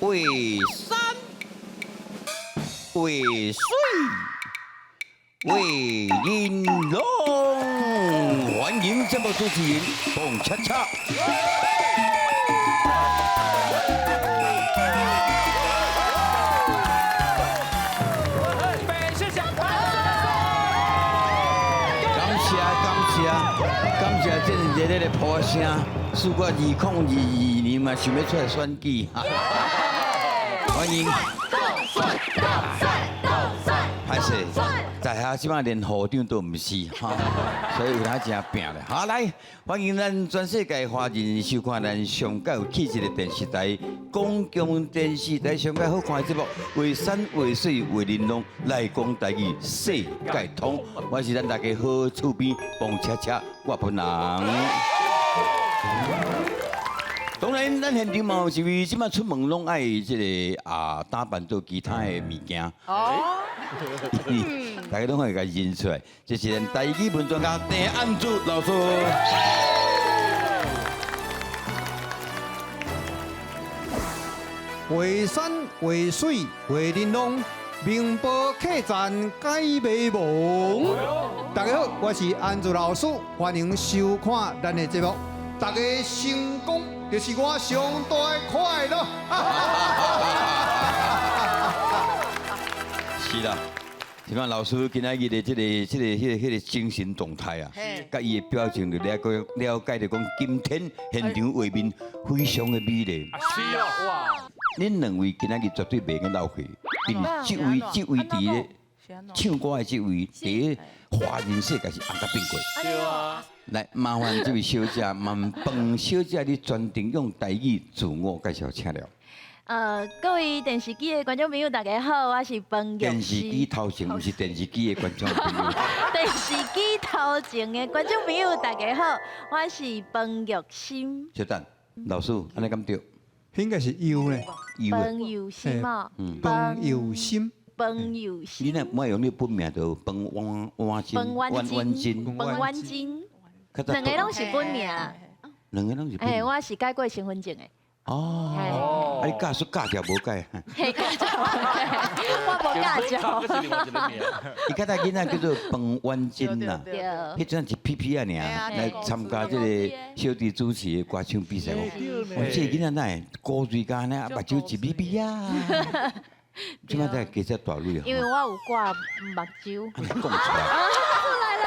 为山，为水，为银龙。欢迎节目主持人彭恰恰。感谢这热烈的呼声，使我2022年嘛想要出来选举，欢迎。歹势，在下即摆连校长都唔是哈，所以有他真拼咧。好，来欢迎咱全世界华人收看咱上界有气质的电视台——公共电视台上界好看的节目，为山为水为玲珑，来讲台语世界通。我是咱大家好厝边彭恰恰，我本人。当然，咱现场嘛是为即摆出门拢爱即个打扮做其他的物件。哦。大家都可以甲认出来，这是咱台语文专家郑安祖老师。为山为水为玲珑，名报客栈改袂忘。大家好，我是安祖老师，欢迎收看咱的节目。大家成功就是我上大的快乐。是啦。希望老师今仔日的迄个精神状态啊，甲伊的表情就了解着讲，今天现场画面非常的美丽。是啊，哇！恁两位今仔日绝对袂瘾闹气，因为这位伫咧唱歌的这位，伫华人世界是红甲变过。对啊。来，麻烦这位小姐，问彭小姐，你专程用台语自我介绍，请了。各位电视机的观众朋友，大家好，我是彭玉电视机头前不是电视机的观众朋友。电视机头前的观众朋友，大家好，我是彭玉心。小等，老师，安尼敢对？应该是优呢，彭玉心嘛，彭有心。彭玉心。你若莫用你本名就彭婉金，婉金，彭婉金，两个拢是本名。两个拢是本名。我是改过身份证的。哦，你嫁出嫁掉无改？嘿，嫁掉，我无嫁掉。伊家大囡仔叫做彭婉金呐，对，迄阵是 PP 啊尔，来参加这个小弟主持的歌唱比赛。我这囡仔哪高水干呢？目睭一米米啊！即摆在加只大蕊啊！因为我有挂目睭。讲出来。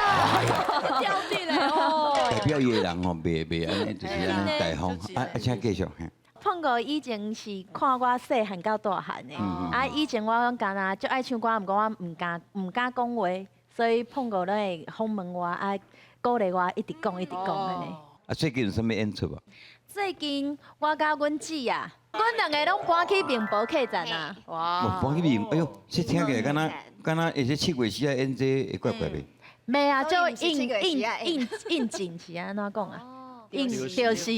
来了，掉地了哦。代表伊个人吼，袂安尼，就是安尼大方。请继续。碰过以前是看我细汉到大汉的，以前我敢若足爱唱歌，毋过我唔敢讲话，所以碰过拢会访问我，鼓励我一直讲安尼。最近有啥物演出无？最近我甲阮姊啊，阮两个拢搬去名博客栈啊。哇！搬去名，哎呦，这听起来敢若下些7月时啊演这会怪怪的。袂啊，就应景是安怎讲啊？就是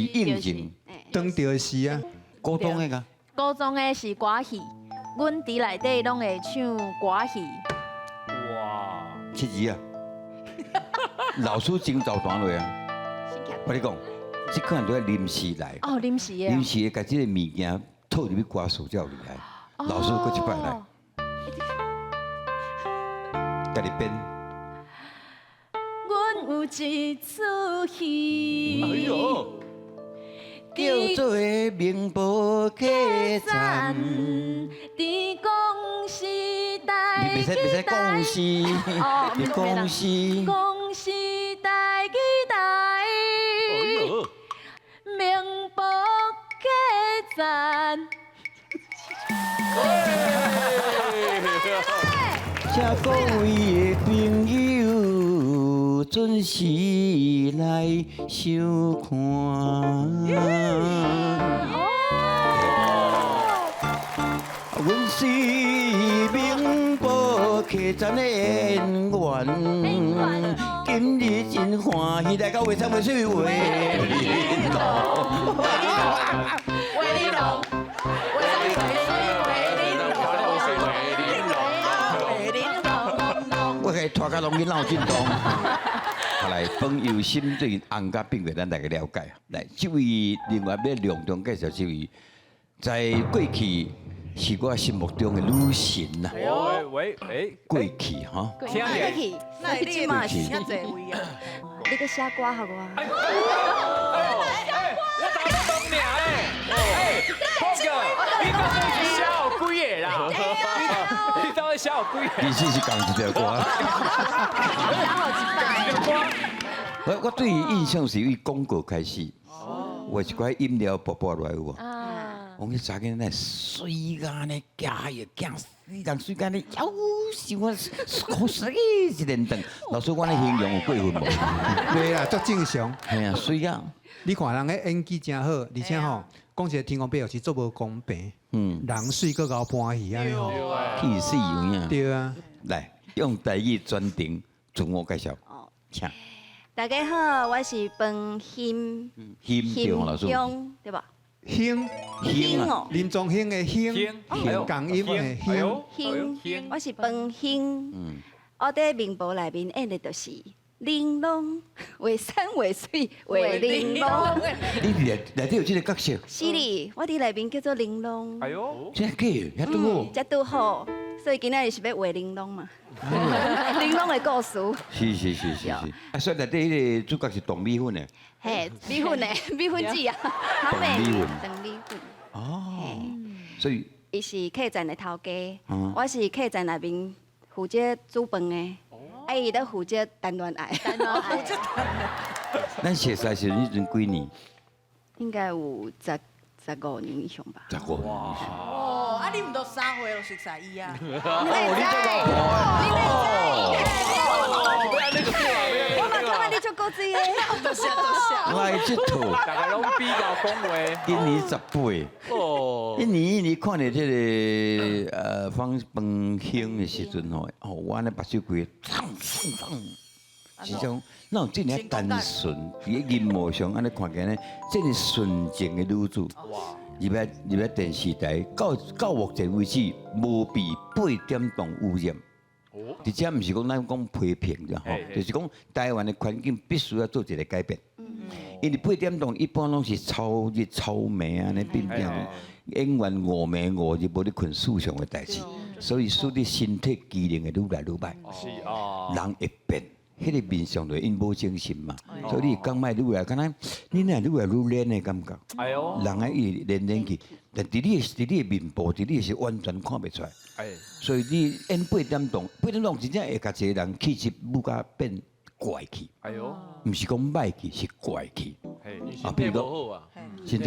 应景，当就是啊。高中的个？高中的是歌戏，阮伫内底拢会唱歌戏。哇7字啊！老师真早传落啊！我跟你讲，这可能都要临时来。哦，临时的。临时的，把这个物件套入去歌词才有厉害。老师搁一摆来，家己编。阮有一出戏，哎呦，叫做名博客栈。伫公司台你袂使讲是，你讲是。公司台语台，名博客栈。请各位的朋友准时来收看。阮是名博客栈的演员，今日真欢喜来到为山为水为你弄。为你弄。我给拖到拢去闹震动。好来，朋友心对红甲变过，咱大家了解。来，这位另外要隆重介绍这位在过去是我心目中的女神呐。喂，过去哈，听见？去，那你即嘛是遐侪位啊？你个写歌好我。我打不懂你嘞！胖哥，你到底是写有几个啦？你到底写有几个？其实是讲一条歌。我对伊印象是由广告开始，我一块饮料播落来有无？我迄查囡仔水眼呢，加也加死人水眼呢，夭寿我可水一连顿。老师，我咧形容有过分无？对啦，足正常。系啊，水啊，你看人嘅演技真好，而且吼，讲一个天公伯是做无公平，人水个熬欢喜安尼吼。气死有影。对啊，来，用台语专程自我介绍，请。大家好，我是彭欣对哦，老师。兄，对吧？兴兴啊，林宗兴嘅兴，港音嘅兴。欣，我是彭欣。我在民部内面演的就是玲珑，画山画水画玲珑。你内底有这个角色，是哩，我伫内面叫做玲珑，哎呦，真假？遐拄好。这拄好，所以今仔日是要画玲珑嘛。玲珑的故事，是。啊，所以内底迄个主角是董米粉的。嘿，米粉的米粉子啊，他妹邓米粉。哦。所以。伊是客栈的头家，嗯我是客栈内面负责煮饭的，伊咧负责谈恋爱。咱熟识是迄阵几年应该有15年以上吧。 ？15年。哦，啊，你唔都3岁就熟悉伊啊？你我嘛感觉你足够水的。多谢。我来佚佗，大家拢比较讲话。今年18。哦，一年看到这个方芳兴的时阵吼，我安尼目睭规烫，是种那种这么单纯，伫银幕上安尼看起来，这么纯情的女子，入来电视台，到目前为止无被8点档污染。而且毋是讲咱讲批评的吼，就是讲台湾的环境必须要做一个改变。因为8点档一般拢是超日超暝安尼变变，演员5暝5日无咧困世上的代志，所以使你身体机能会愈来愈歹。是啊，人会变，迄个面上就因无精神嘛，所以你讲卖愈来，敢若你若愈来愈练的感觉。哎呦，人一练去，但伫你的面部，伫你是完全看袂出来。哎，所以你演8点档，8点档真正会甲一个人气质愈加变怪气。哎呦，毋是讲歹气，是怪气。嘿，啊，比如讲，身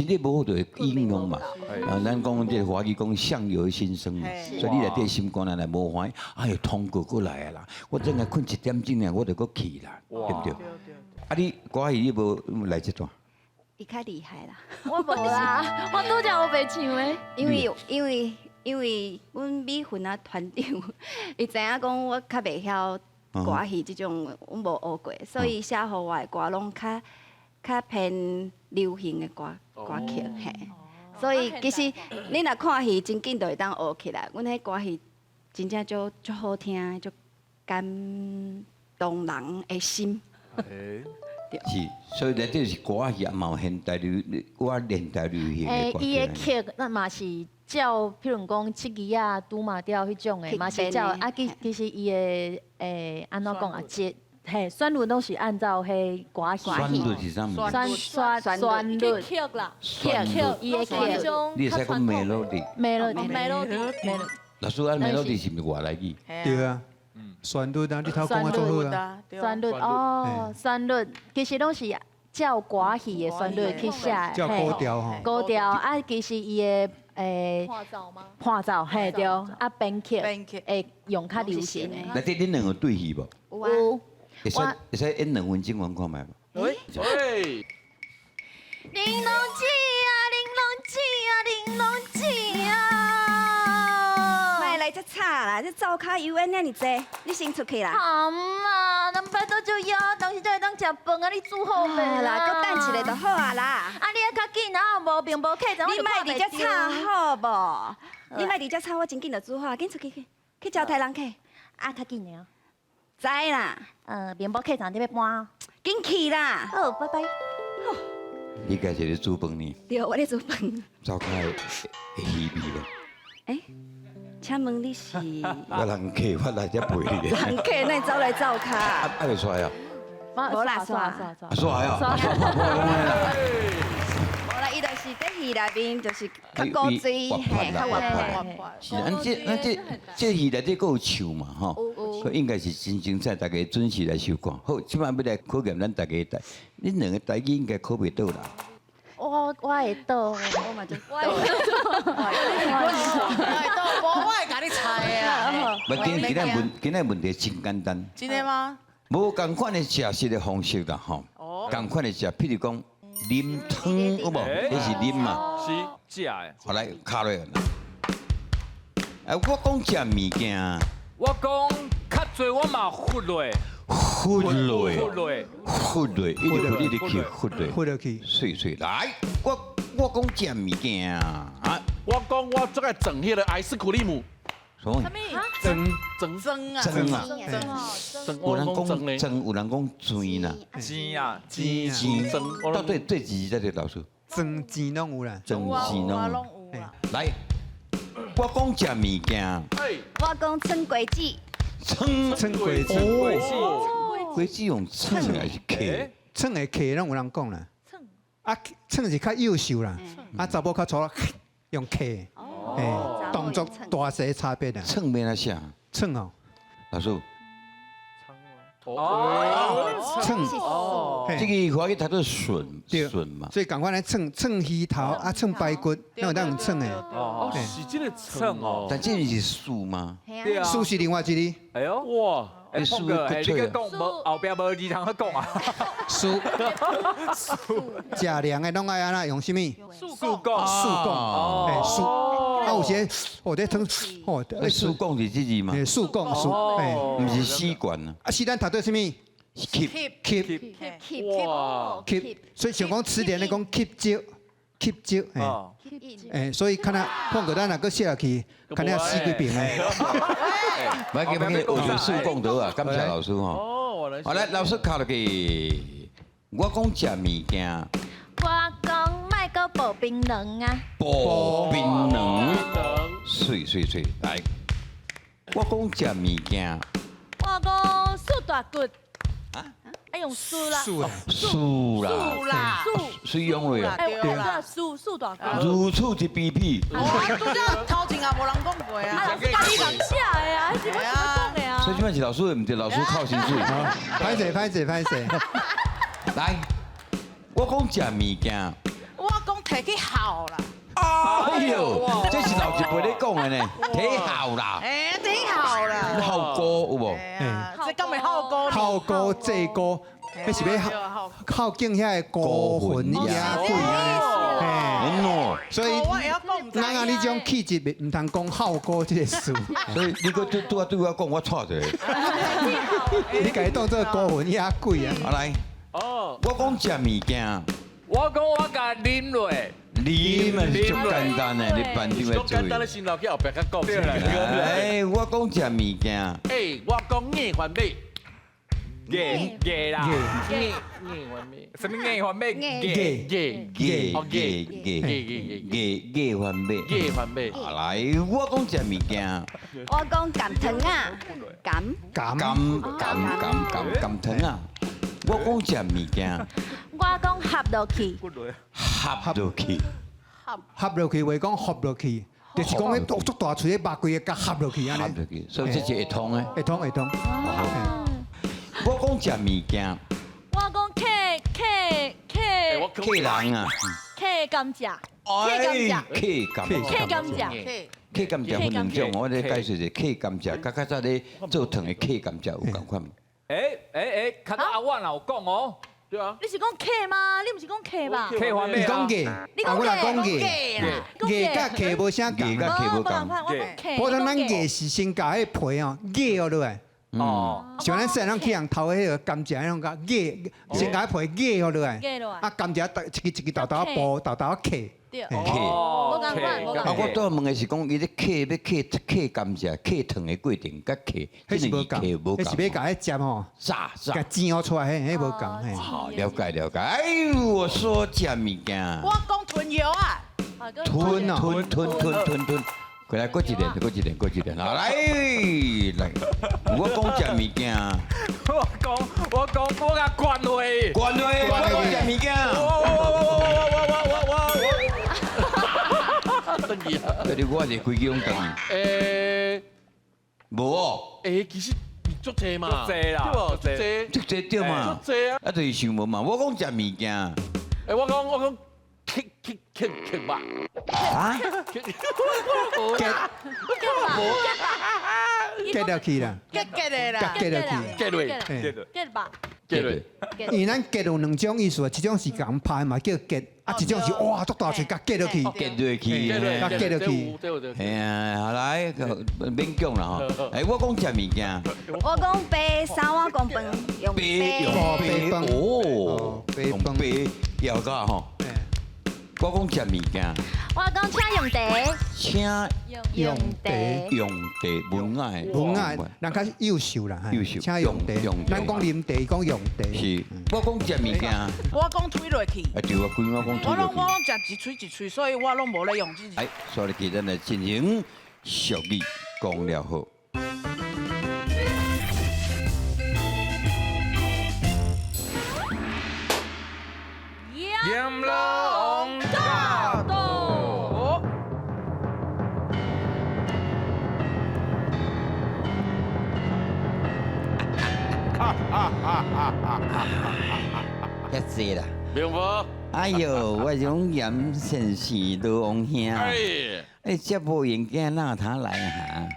体无好就会应用嘛。啊，咱讲这华语讲相由心生嘛，所以你内底心肝内无欢喜，哎呦，通过来啊啦！我正爱困1点钟呢，我就搁起啦，对不对？啊，你歌戏你无来这段？伊较厉害啦，我无啦，我拄则有袂唱诶。因为阮米粉啊团长，伊知影讲我较袂晓歌戏即种，阮无学过，所以写互我的歌拢较偏流行的歌曲嘿。所以其实你若看戏，真紧就会当学起来。阮迄歌戏真正足好听，足感动人的心。是，所以内底是歌戏，也嘛有现代我现代流行的歌伊的曲。曲那嘛是照，譬如讲七字啊、拄马调迄种的，嘛是照啊。其实伊的安怎讲啊？旋律都是按照迄歌戏。旋律是啥物？旋律。曲啦，旋律。伊的曲。你会使讲 melody。老师啊，melody 是毋是外来语？对啊，旋律啊，你头讲啊做好啊。旋律哦，旋律其实拢是照歌戏的旋律去写的。叫高调吼。高调啊，其实伊的化妆吗？化奏嘿对，啊编曲编曲会用较流行的。内底恁两个对戏无？有啊，会使演2分钟，我看卖无？喂，玲珑姐啊，玲珑姐啊！莫来这吵啦，这灶骹油烟遐尼济，你先出去啦。好嘛，咱拜托就要，当时才会当食饭啊！你煮好未啦，啦？搁等一下就好啊啦。啊，你要较紧啊，无并无客人，你莫伫遮吵好无？你莫伫遮吵，我真紧就煮好，紧出去去招待人客。啊，较紧的。知啦，面包客人你要搬，紧去啦。好，拜拜。你家是咧煮饭呢？对，我咧煮饭。走开会稀味无？哎，请问你是？我人客，我来遮陪你咧。人客，那你走来走卡。爱袂出来啊？无啦刷刷啊！刷无啦，伊就是在戏内面，就是较古锥，嘿，较活泼。是，这戏内底佫有唱嘛吼，所以应该是真精彩，大家准时来收看。好，即摆要来考验咱大家的台，恁两个台语应该考袂倒啦。我会倒，我嘛就我会甲你猜啊。不，今仔问题真简单，真的吗？无共款的食食的方式啦吼，共款的食，譬如讲啉汤有无？那是啉嘛。是假的。好来，卡落来。我讲食物件，我讲较侪我嘛忽落，忽落，忽落。忽落，一直忽你去忽落，回落去。碎碎来，我讲食物件啊，我讲我最爱整迄个艾斯库利姆，什么？蒸蒸啊，蒸啊整有人我整嘞，讲蒸，有人讲煎啦，煎啊，煎啊，煎蒸我到底对几在这老师？蒸煎拢有啦。蒸煎我喏。拢有啦。来，我讲食物件，哎，我讲称轨子，称称粿子，粿子用称还是客？称的客拢有人讲啦。啊，称是较幼秀啦，啊，查某较粗用客，哎，动作大细差别啊。称要哪写？称哦，老师，称哦，嘿这个华语它都笋对笋嘛。所以赶快来称鱼头啊，称排骨，那有当用称的。哦，是这个称哦，但这是素吗？对啊。素是另外一个，哎呦，哇，哎，素碰哥，哎，你脆个讲无后壁无二通去讲啊。素食凉的拢爱安那用什么？速讲，素贡，哎素，啊有些哦在汤哦，素讲是这字吗？哎素贡素，哎不是吸管啊啊是咱读对什么？keep keep哇， keep，所以想讲词典咧讲 keep 少 keep 少，哎哦，哎，所以看下碰过咱若搁写落去，看下四几遍诶。别给，我就素讲到啊，感谢老师吼。哦，我来，好来，老师考落去，我讲食物件，我讲卖个薄冰冷啊，薄冰冷，能，碎碎碎，来，我讲食物件，我讲素大骨，爱用素啦，素诶，素啦，素啦，水用落啊，哎，对啦我素大骨，如此一比比，我拄则头前也无人讲过啊，啊老。师家己人写的啊，还是我怎么讲的啊？所以即摆是老师的毋对，老师靠薪水。歹势歹势歹势，来，我讲食物件。我讲摕去烤啦，哎呦，这是老一辈咧讲的呢，体校啦，哎，摕烤啦。校歌有无？哎呀，这敢会好歌呢？烤锅祭锅，迄是要靠近遐个孤魂野鬼啊，嘿，喏，所以我会晓讲，咱啊，你这种气质唔通讲好歌这个词，所以你个对我讲，我错者。你家己当做孤魂野鬼啊。好来，哦，我讲食物件，我讲我甲啉落，你们是足简单的，你办长的讲简单的做。先留去后壁较讲。对啦哎，我讲食物件，哎，我讲硬环美，耶啦，硬环美，什么硬环咩？耶硬耶哦耶硬耶硬耶环美。硬环美，好来，我讲食物件，我讲甘糖啊，甘，甘甘糖啊。我讲食物件，我讲合落去，合落去，合落去，话讲合落去，就是讲迄足大喙的肉龟甲合落去安尼，合落去，所以这是会通的。会通会通。我讲食物件，我讲客人啊，甘蔗，客甘蔗。客甘蔗，客甘蔗分两种，我咧解释者客甘蔗，甲较早咧做糖的客甘蔗有共款。哎，看到阿婉有讲哦，对啊，你是讲客吗？你不是讲客吧？客环咩啊？你讲价，啊我来讲价，价甲客无啥共。价客无共我讲客。普通咱价是先甲迄皮哦，价哦落来。哦，像咱细人去人头迄个甘蔗，迄种甲叶，先甲皮叶落来，叶落来啊甘蔗一支一支豆豆剥，豆豆刻，对，嘿无共款，无共啊，款。我倒问的是讲，伊咧客甘蔗、客糖的过程，甲客，迄是无共，迄是要甲迄接吼，炸甲煎出来，迄无共嘿。好，了解了解。哎，我说食物件，我讲吞药啊，吞啊吞，过来，过一点，好来，我讲食物件，我甲关回。关落，我讲食物件。等伊啊。这里我是规矩用等伊，无哦，其实足济嘛，足济啦对不？足济，足这对嘛？足济啊！啊，就是想无嘛，我讲食物件，我讲，kick 吧，啊，结了去啦，结的啦，结了去。结落，嘿get 吧，结落，因为咱结有两种意思啊，一种是共拍嘛叫结，啊一种是哇足大嘴甲结落去。结落去，甲结落去。对。哎呀，好来，免讲啦吼。哎，我讲食物件，我讲白三碗公饭用白，饭哦，白饭白了解吼。嘿我讲食物件，我讲请用茶，请用茶。用茶文爱，文爱，人较优秀啦，嘿优秀请用茶用。茶咱讲啉茶，伊讲用茶。是，我讲食物件，啊我讲推落去，对我规我讲推我落去。拢食一喙一喙，所以我拢无咧用这个。哎，所以今日来进行俗语讲了好。炎龙大斗。哦，遐济啦。明无？哎呦，我种严先生老王兄，哎，这无眼镜哪他来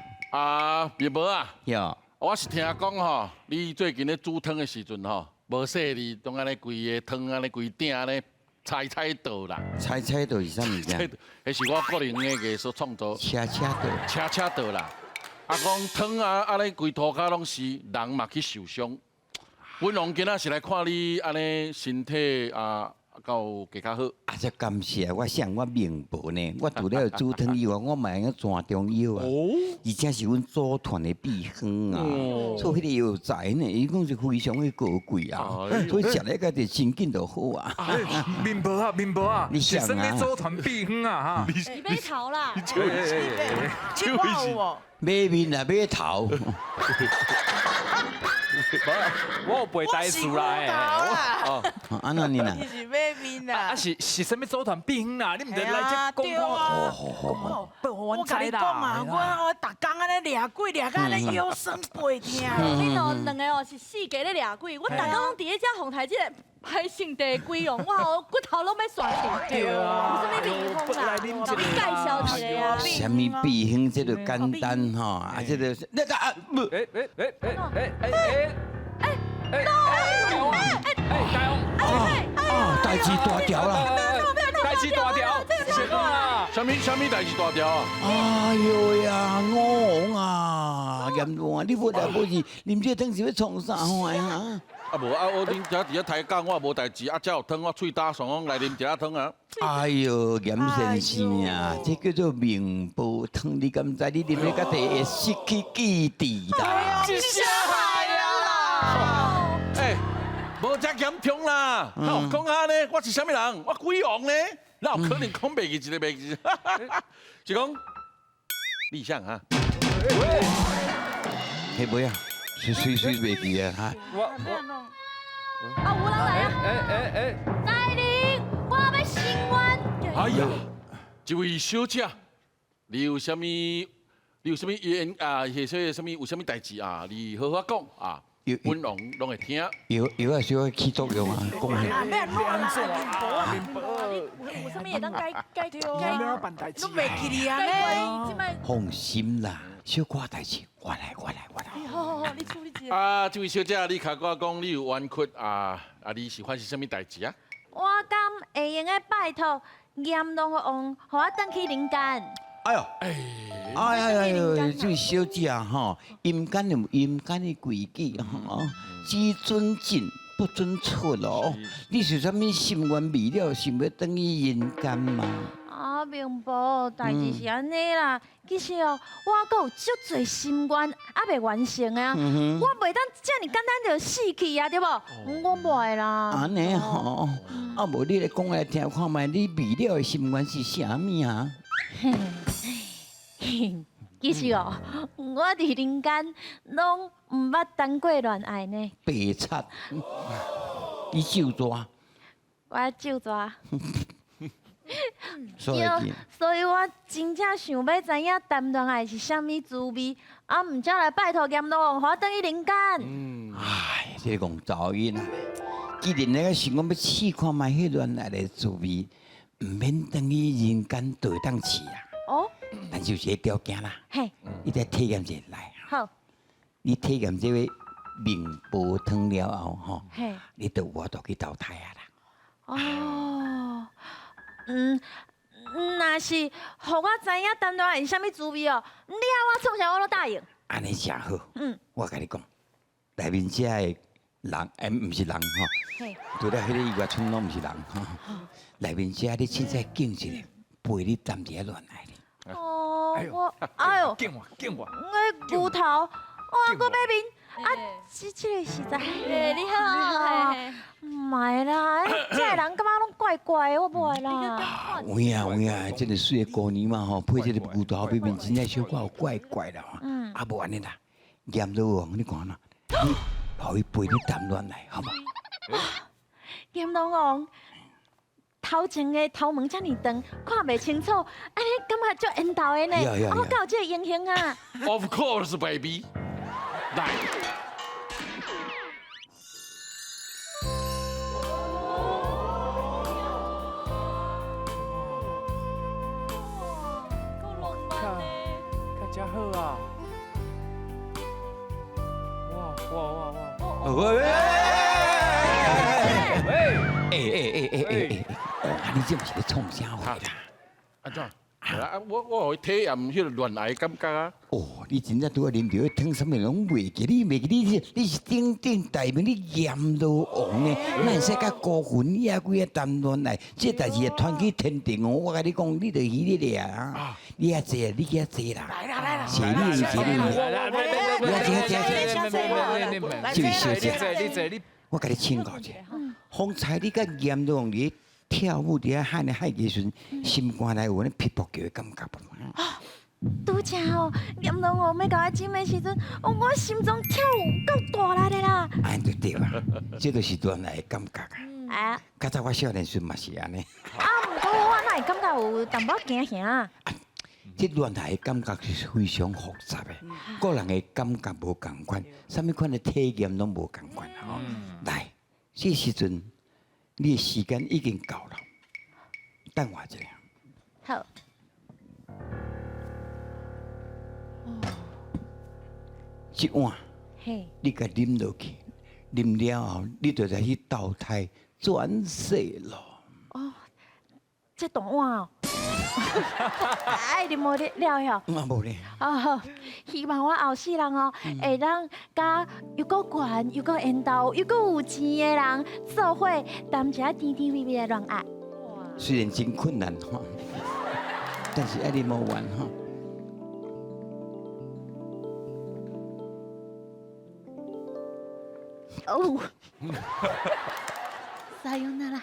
明无啊，哟，我是听讲吼，你最近咧煮汤的时阵吼，无说你拢安尼规个汤安尼规鼎安尼菜倒啦，猜到是啥物件？迄是我个人的艺术创作，车到，车倒啦。啊，讲汤啊，安尼规涂骹拢是，人嘛去受伤。阮龙今仔是来看你安尼身体啊，到加较好。啊，这感谢我向我明白呢。我除了煮汤以外，我嘛会传中药啊，而且是阮组团的秘方啊。所以迄个药材呢，伊讲是非常的高贵啊，所以食咧个就真紧就好啊。面薄啊，你想啊是什么组团避风啊哈？你别逃啦，这我有无？买面啊，买头，我有背台词啦我是骨头啦，哦，安那你呐？你是买面啦？是什么组团避风啊？你唔得哎来呀对这讲啊哦，我甲你讲啊，我逐工安尼掠鬼掠到安尼腰酸背痛。你哦两个哦是四家咧掠鬼，我大家拢伫咧遮红台即个拍性地鬼哦，我哦骨头拢要酸去。对啊有啥物秘方啦？甲你介绍一个啊。什么避风这就简单吼，啊，这就那个啊不。啊，代志大条啦！代志大条，是啊，什么代志大条啊？哎呦呀，我王啊，严重啊！你不来不是，啉这汤是要创啥货啊？啊无啊，我恁遮伫遐抬杠，我无代志，啊，才有汤，我喙打爽，来啉一下汤啊。哎呦，严先生啊，这叫做明煲汤，你敢知？你啉那个地会失去记忆啦！这下海啦！哎，无遮严重啦。吼，讲下呢，我是啥物人？我鬼王呢？哪有可能讲袂记一个袂记？是讲立项啊。嘿，不要，随袂记啊哈！啊，有人来啊！来临，我要申冤。哎呀，这位小姐，你有啥物？你有啥物冤啊？或者有啥物有啥物代志啊？你好好讲啊，阮王拢会听。有啊，小起作用啊，讲起。啊，免乱啦，面薄啊，有啥物会当改对啊，都袂记你啊即摆放心啦，小可代志，我来。好，你处理一个。啊，这位小姐，你甲我讲你有冤屈啊？啊，你是发生什么代志啊？我敢会用个拜托严龙王，互我转去人间。哎呦，哎呦，这位小姐吼，阴间有阴间的规矩吼，只准进不准出哦。你是啥物心愿未了，想要等于人间嘛？啊，明宝，代志是安尼啦。其实哦，我阁有足侪心愿还未完成啊。我袂当遮尔简单就死去啊，对无？我袂啦。安尼吼，啊无你来讲来听看卖，你未了的心愿是啥物啊？其实哦，我伫人间拢毋捌谈过恋爱呢。白贼，你手抓，我就抓。所以所以我真正想要知影谈恋爱是啥物滋味，啊，毋则来拜托阎罗王，互我转去人间。唉，这个讲噪音啊！既然你个想讲要试看卖迄恋爱的滋味，毋免等于人间都会当试啊。哦，但是有一个条件啦，嘿，你得体验一下来。好，你体验这个面煲汤了后吼，嘿，你就我都去投胎啊啦。哦，若是互我知影谈恋爱是啥物滋味哦，你我创啥我都答应。安尼真好。嗯，我甲你讲，内面遮的人，毋是人吼，嘿，除了迄个以外，村拢毋是人吼。内面遮你凊彩敬一个，陪你谈一下恋爱哩。哦，哎呦，敬我敬我，我牛头，哇，搁买面，啊，这个实在，你好，唔系啦，这个人感觉拢怪怪的，我唔会啦。有影有影，这个水的姑娘嘛吼，配这个牛头背面真正小可有怪怪啦吼。啊无安尼啦，阎罗王你看啦，你互伊陪你谈恋爱，好吗？阎罗王，头前的头毛遮尔长，看袂清楚，安尼感觉足缘投的呢。我敢有这个英雄啊！ Of course, baby。来，看真好啊！哇！喂！喂！你这不是咧创啥话啦？安怎？我有体验迄个恋爱的感觉啊。哦，你真正拄啊啉着迄汤什么拢袂记，你是鼎鼎大名，你阎罗王呢？哪会使甲孤魂野鬼啊谈恋爱？这代志会传去天庭哦！我甲你讲，你着迄个啊，你遐坐啊，你遐坐啦。来，坐你，这位小姐，你我甲你请教者，方才你甲阎罗王伫跳舞伫遐喊咧海嘅时阵，心肝内有咧皮薄叫的感觉无？拄则哦，阎罗王要甲我จิ้的时阵，我心中跳有够大力的啦。安就对啦，这就是恋爱的感觉啊！啊，较早我少年时嘛是安尼，毋过我哪会感觉有淡薄惊吓？这恋爱的感觉是非常复杂的，个人的感觉无共款，啥物款的体验拢无共款吼。来，这时阵你的时间已经到了，等我一下。好。这碗嘿，你甲啉落去，啉了后你就再去投胎转世咯。这大碗哦，爱啉无了了。无咧。好，希望我后世人哦，会当甲又够悬又够缘投又够有钱的人做伙谈一下甜甜蜜蜜的恋爱。虽然真困难吼，但是爱你无完吼。哦，撒由那啦。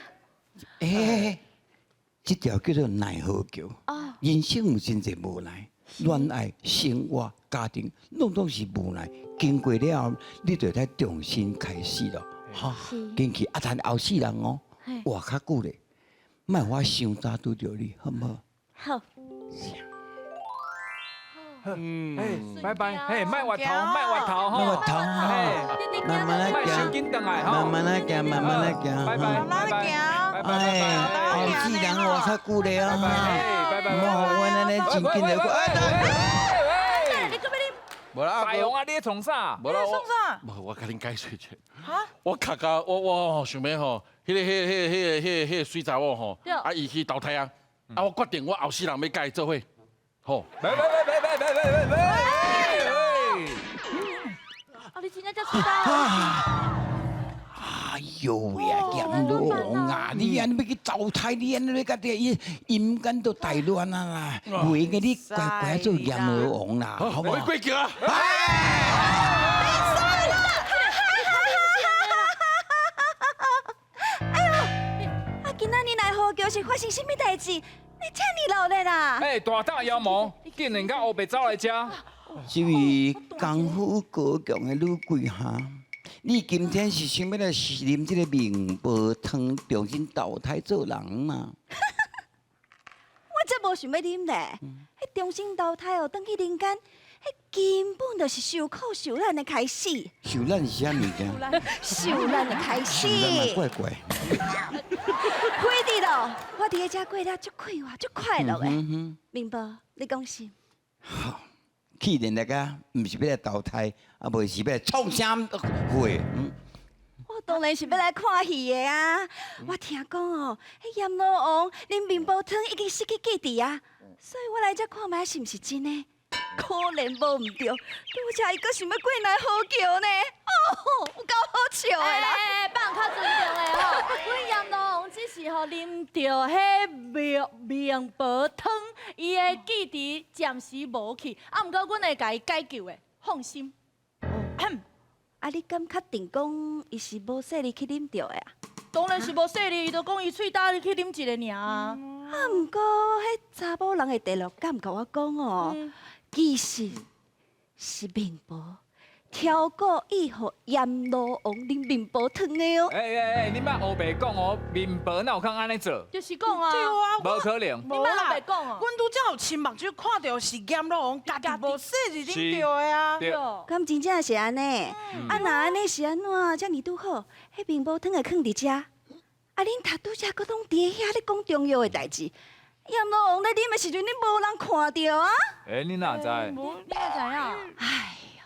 这条叫做奈何桥。哦，人生有真侪无奈，恋爱、生活、家庭，拢是无奈。经过了后，你就得重新开始咯。哈，进去啊！但后世人哦，活较久咧，莫我伤早拄着你，好唔好？好。拜拜，卖滑头吼，莫滑头慢慢来行，行，等来慢慢来行，慢慢来行。拜拜，慢慢行。哎，后世人活较久咧啊！拜莫互阮安尼真紧就过。你搁要啉？无啦，大王啊，你创啥？无啦，你在创啥无，我甲恁解释者。啊？我卡甲我想要吼，迄个水查某吼，啊，伊去投胎啊，啊，我决定我后世人要甲伊做伙，吼。喂！哦，你真正才知道。哎呦喂啊，阎罗王啊！你安尼要去糟蹋，你安尼要甲啲阴间都大乱啊啦！为个你乖乖做阎罗王啦，好不好？过桥啊！啊，今仔日来好桥是发生什么代志？你这么闹热啦？哎，大大妖魔，竟然甲乌白走来遮，这位功夫高强的女鬼哈，你今天是想要来啉这个明波汤，重新投胎做人嘛？我这无想要啉咧，迄重新投胎哦，转去人间，迄根本就是受苦受难的开始，受难是啥物件？受难的开始。受难嘛怪怪。快滴咯！我伫遮过了足快活、足快乐的。嗯明白？你讲是？好，既然大家唔是要来投胎，啊，无是要来创啥会？我当然是要来看戏的啊！我听讲哦，迄阎罗王啉面包汤已经失去记忆啊，所以我来这看卖是毋是真的？可怜无毋对，拄则伊阁想要过来好桥呢，哦，有够好笑的啦！哎，放较尊重的吼，阮阎罗王只是吼啉着迄明宝汤，伊的记忆暂时无去，啊，毋过阮会甲伊解救的，放心。啊，你敢确定讲伊是无说你去啉着的啊？当然是无说哩，伊就讲伊喙焦你去啉一个尔。啊，毋过迄查某人的第六感甲我讲哦，其实是面包挑故意互阎罗王啉面包汤的哦。哎，你莫乌白讲哦，面婆哪有空安尼做？就是讲啊，对啊，无可能。你莫白讲哦。阮拄则有亲目睭看到是阎罗王家己无说是恁着的啊。对，敢真正是安尼？啊，若安尼是安怎？遮尔拄好，迄面包汤会放伫遮。啊，恁头拄则搁拢伫遐咧讲重要的代志。阎罗王咧啉的时阵，恁无人看到啊？哎，你哪知？你哪知影？哎哟，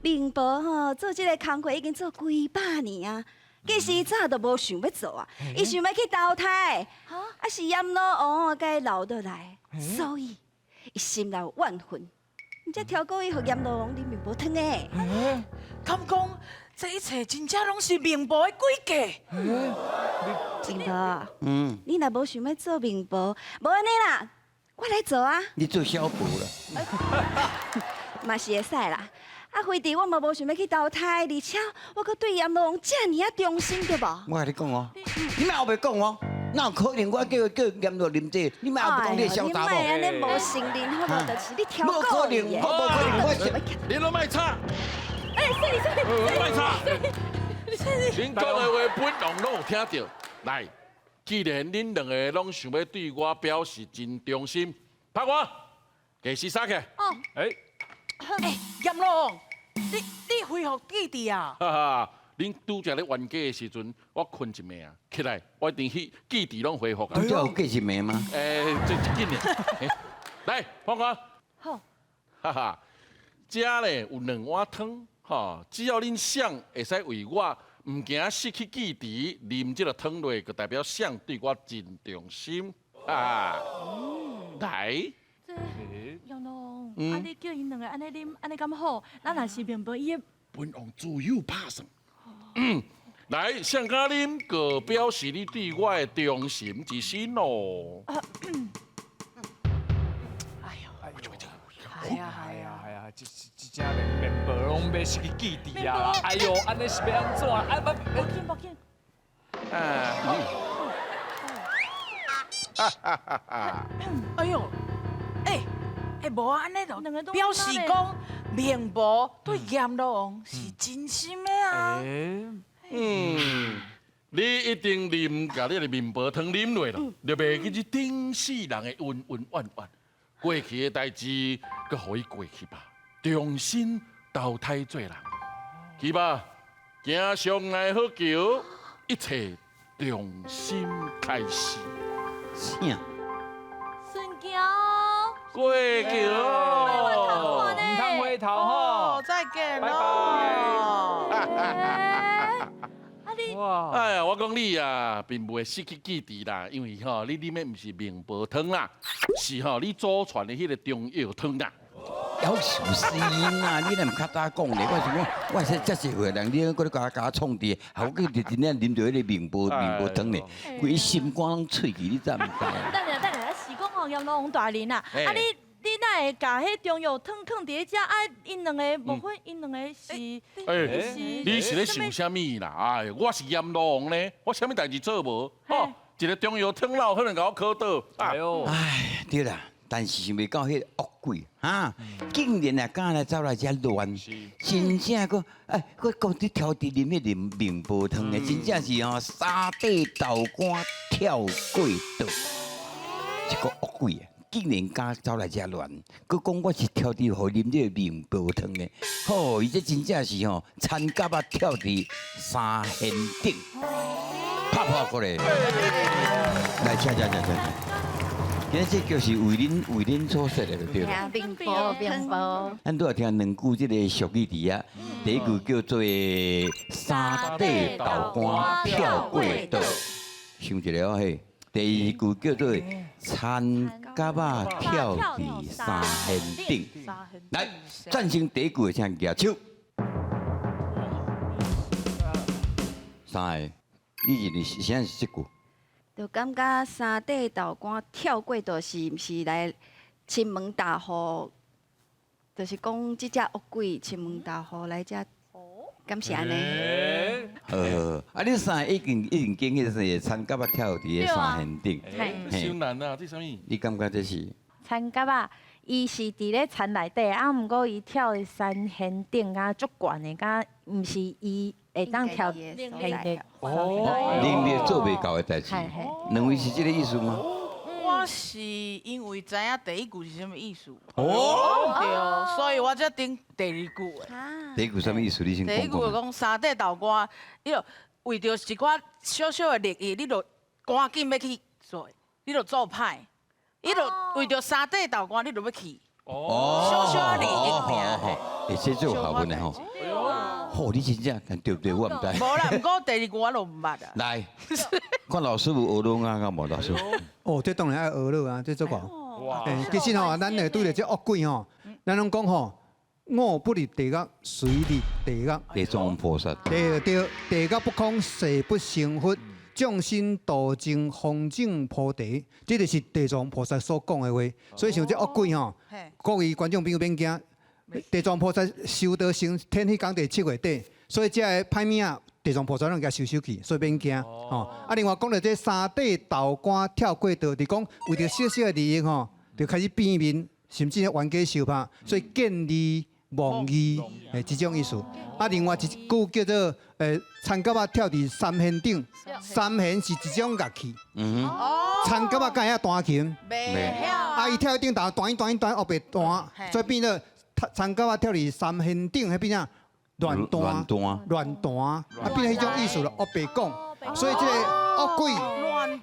面包吼做即个工课已经做几百年啊，其实伊早都无想要做啊，伊想要去投胎，啊是阎罗王哦，甲伊留倒来，所以伊心内有怨恨，才挑故意互阎罗王啉面包汤的。敢讲这一切真正拢是明婆的诡计？金宝，你若无想要做面包，无安尼啦，我来做啊，你做小婆了，嘛是会使啦。啊，非得我嘛无想要去投胎，而且我阁对阎罗王遮尔啊忠心，对无？我甲你讲哦，你莫后白讲哦，哪有可能我叫阎罗啉这？你莫后白讲你小查某，你莫安尼无信任，好无？就是你挑无可能，故意的。我无可能，我是。你拢卖吵，哎，卖吵。恁讲的话本王拢有听到。来，既然恁两个拢想要对我表示真忠心，拍我，计时杀起。哦，哎，哎，阎罗王，你恢复记忆啊？哈哈，恁拄则咧冤家的时阵，我困一暝啊，起来我一定去记忆拢恢复啊。你这有过一暝吗？最紧的。来，放我。好，哈哈，遮咧有2碗汤，吼，只要恁想会使为我唔惊失去记忆，啉这个汤落，就代表想对我真忠心啊！来，杨龙，啊你叫因两个安尼啉，安尼咁好，咱若是面包伊的。本王自有拍算。来，上加啉，个表示你对我的忠心之心咯。哎呀，哎呀，这正面婆拢要失去记忆啊！哎呦，安尼是要安怎？哎无紧。哎呦，无安尼两个都就表示讲明婆对阎罗王是真心的啊。你一定啉，甲你的面婆汤啉落咯，就袂记这顶世人的恩恩怨怨。过去的代志，搁互伊过去吧，重新投胎做人。去吧，行上来好桥，一切重新开始。啥？顺桥。过桥，唔通回头吼！再见拜喽。啊你哇！哎呀，我讲你啊，并不会失去记忆啦，因为吼，你啉的唔是明婆汤啦，是吼你祖传的迄个中药汤啦。要求声音啊！你若唔较早讲咧，我想讲，我说这些岁人，你搁咧甲我创治，还有佢真正啉到迄个面波汤咧，规心肝拢脆去，你知唔知？等下，是讲吼阎罗王大人啊，嘿啊你哪会甲迄中药汤放伫遮？啊，因两个无分，因两个是你是咧想啥物啦？哎，我是阎罗王呢，我啥物代志做无？哦，一个中药汤佬可能甲我考倒。哎呦，哎，对啦，但是想袂到迄个恶鬼啊，竟然啊敢来走来遮乱，真正个哎，我讲你挑伫啉迄个面波汤的，真正是吼沙底豆干跳过道，一个恶鬼啊！竟然敢走来遮乱，佮讲我是挑伫互啉这个面波汤的，吼，伊这真正是吼参甲啊跳伫三仙顶，拍过来，来请。今日这就是为恁所设的，对了。冰波，咱都要听两句这个俗语字啊。第一句叫做“三底豆干跳过道”，想一个哦嘿。第二句叫做“参甲啊跳伫三仙顶”。来，赞成第一句的请举手。三个，你认为现在是这句？就感觉三底豆干跳过道是毋是来亲门大户，就是讲即只恶鬼亲门大户来遮，敢是安尼？啊，你三个已经经迄个参甲啊跳伫个三仙顶，伤难啊！这啥物？你感觉这是？参甲啊，伊是伫咧田内底，啊，毋过伊跳的山仙顶啊，足悬的，敢毋是伊会当跳应该嘿会对。能力做袂到的代志，认为是这个意思吗？我是因为知影第一句是什么意思，哦，对，所以我才顶第二句的。啊第一句什么意思？你先第一句就讲讲。讲三底豆干，你就为着一寡小小的利益，你就赶紧要去做，你就做歹，你就为着三底豆干，你就要去。小小的利益好，会这做好文的吼。好，你真正，但对不对？我唔知。无啦，不过第二句我就唔捌啊。来，看老师有学拢啊，敢无老师？哦，这当然爱学了啊，这做法。其实吼，咱会对着这恶鬼吼，咱拢讲吼，我不入地狱，谁入地狱？地藏菩萨。对，地狱不空，誓不成佛，众生度尽，方正菩提，这就是地藏菩萨所讲的话。所以像这恶鬼吼，各位观众朋友免惊。地藏菩萨修道成天迄天第7月底，所以这个歹命啊，地藏菩萨拢甲收去，所以免惊。吼，啊，另外讲到这三底豆干跳过道，就讲为着小小的利益吼，就开始变面，甚至冤家相拍，所以见利忘义，这种意思。啊，另外一句叫做参甲啊跳伫三仙顶，三仙是一种乐器，参甲啊敢会弹琴，袂晓啊，伊跳顶弹后白弹，所以变做。参加啊跳伫三仙顶，迄边啊乱弹，啊变迄种意思咯，恶白讲。所以这个恶鬼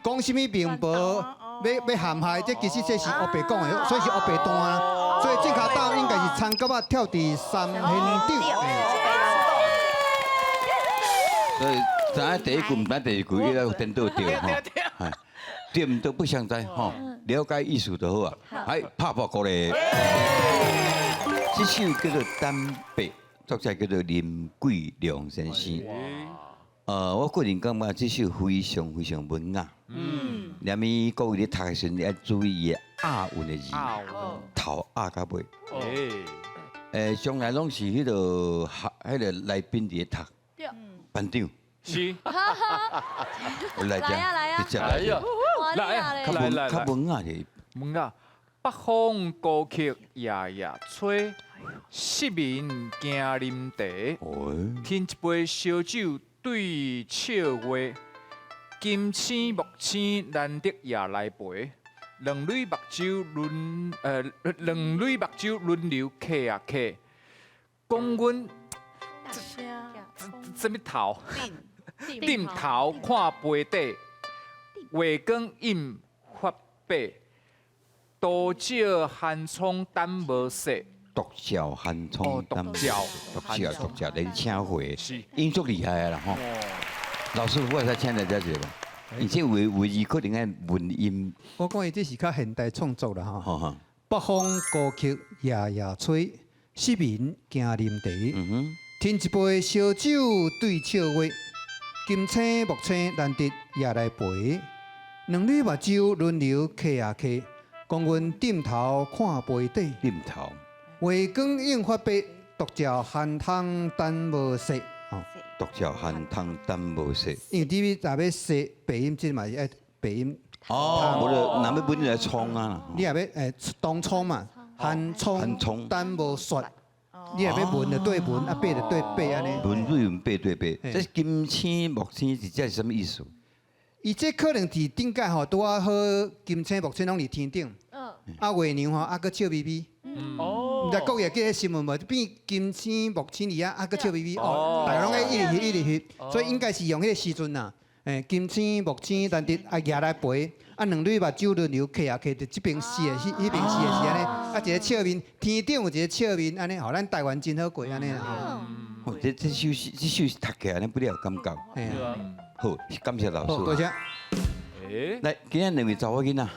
讲什么名报，要陷害，这其实这是恶白讲的，所以是恶白弹啊。所以正确答案应该是参加啊跳伫三仙顶。所以知影第一句唔知第二句，伊要颠倒对吼，对唔对不相知吼，了解意思就好啊。哎，拍破过来。这首叫做《单白》，作者叫做林桂良先生。我个人感觉这首非常文雅。连咪各位咧读的时候要注意伊押韵的字，头押到尾。将来拢是迄个来宾伫读，班长。是。来啊！来呀！来，较文雅的。文雅。北风高曲夜夜吹，失眠惊啉茶。添一杯烧酒对笑话，金青木青难得也来陪。两蕊目睭轮流客啊客，讲阮什么头？点头看杯底，月光饮发白。多少寒窗等无色，独角寒窗等无色，独角来请会，音足厉害啦吼！老师，我才请来这个，而且为字可能爱文音。我讲伊这是较现代创作啦吼。北风孤曲夜夜吹，市民行啉茶。添一杯烧酒对笑话，金青木青难得也来陪。两蕊目睭轮流磕啊磕，讲阮点头看杯底。念头，月光映发白，独照寒汤等无色。哦，独照寒汤淡无色。因为你若要说白音节嘛，是爱白音。哦，我就拿要本来冲啊。你若要当冲嘛，寒冲淡无雪。你若要文就对文，啊白就对白安尼。文对文，白对白。这金青木青是这是什么意思？伊这可能伫顶界吼，拄啊好金青木青拢伫天顶。啊月娘吼，啊搁笑眯眯。毋知国语记迄新闻无？变金青木青里啊，搁笑眯眯。哦，大家拢爱一直翕，所以应该是用迄个时阵呐。金青木青难得啊夜来陪，啊两蕊目睭轮流磕啊磕，就这边死的，迄边死的是安尼，啊一个笑面，天顶有一个笑面，安尼，互咱台湾真好过安尼啦。哦，这首读起来，咱不了感觉。好，感谢老师。好，多谢。来，今日两位查某囡仔，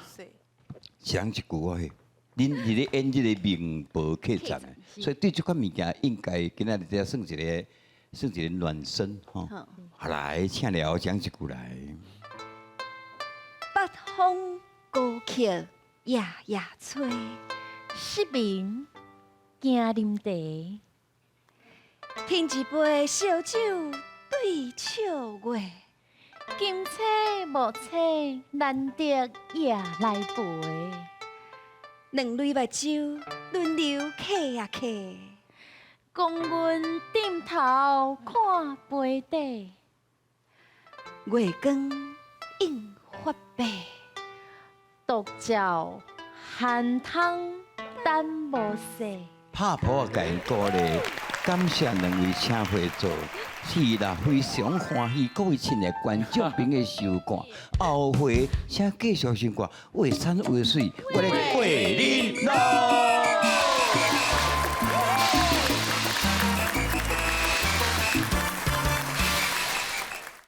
讲一句话嘿，恁是咧演这个名博客栈的，所以对这款物件应该今日在算一个暖身吼。来，请了讲一句来。北风孤曲夜夜吹，市民行啉茶，添一杯烧酒对笑话。金青木青难得也来陪。两蕊目睭轮流磕啊磕，讲阮点头看杯底。月光映发白，独照寒汤淡无色。拍破甲因鼓励，感谢两位请会做，是啦，非常欢喜各位亲爱观众朋友收看，后回请继续收看，画山画水，我来过恁来。